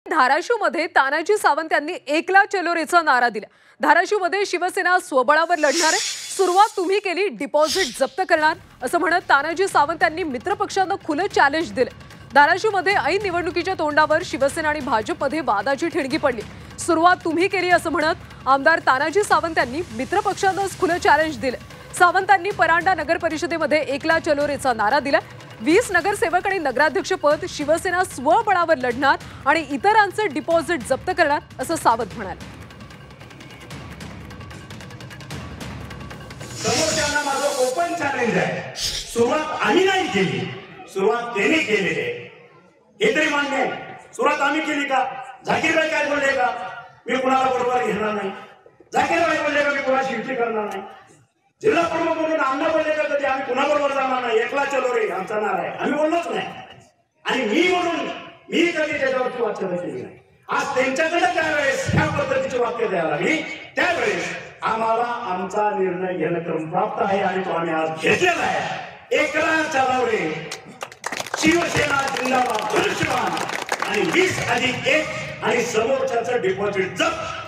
धाराशिवमध्ये तानाजी सावंत यांनी एकला चलो रेचा नारा दिला। धाराशिवमध्ये शिवसेना स्वबळावर लढणार आहे, सुरुवात तुम्ही केली, डिपॉझिट जप्त करणार असं म्हणत तानाजी सावंत यांनी मित्रपक्षांना खुलं चॅलेंज दिलं। धाराशिवमध्ये ऐन निवडणुकीच्या तोंडावर शिवसेना आणि भाजपमध्ये वादाची ठिणगी पडली। सुरुवात तुम्ही केली असं म्हणत आमदार तानाजी सावंत यांनी मित्रपक्षांनाच खुलं चॅलेंज दिलं। सावंतांनी परांडा नगर परिषदेमध्ये एकला चलो रेचा नारा दिला। 20 नगरसेवक आणि नगराध्यक्ष पद शिवसेना स्वबळावर लढणार आणि इतरांचे डिपॉझिट जप्त करणार असं सावंत म्हणाले। समोरच्यांना माझं ओपन चॅलेंज आहे, सुरुवात आम्ही नाही केली, सुरुवात त्यांनी केलेली आहे हे तरी मान्य आहे। सुरुवात आम्ही केली का? झाकीरभाई काय बोलले का मी कुणाला बरोबर घेणार नाही? झाकीरभाई बोलले का मी कुणाशी युती करणार नाही? जिल्हा प्रमुख म्हणून अण्णा बोलले का कधी आम्ही कुणाबरोबर जाणार नाही, एकला चलो रे आमचा नारा आहे, आम्ही बोललोच नाही। आणि मी म्हणून मी कधी त्याच्यावरची वाच्यता केली नाही। आज त्यांच्याकडे त्यावेळेस ह्या पद्धतीची वाक्य द्यायला लागली, त्यावेळेस आम्हाला आमचा निर्णय घेणं क्रमप्राप्त आहे आणि तो आम्ही आज घेतलेला आहे। एकला चलो रे, शिवसेना जिंदाबाद, धनुष्यबाण आणि 20+1 आणि समोरच्याचं डिपॉझिट जप्त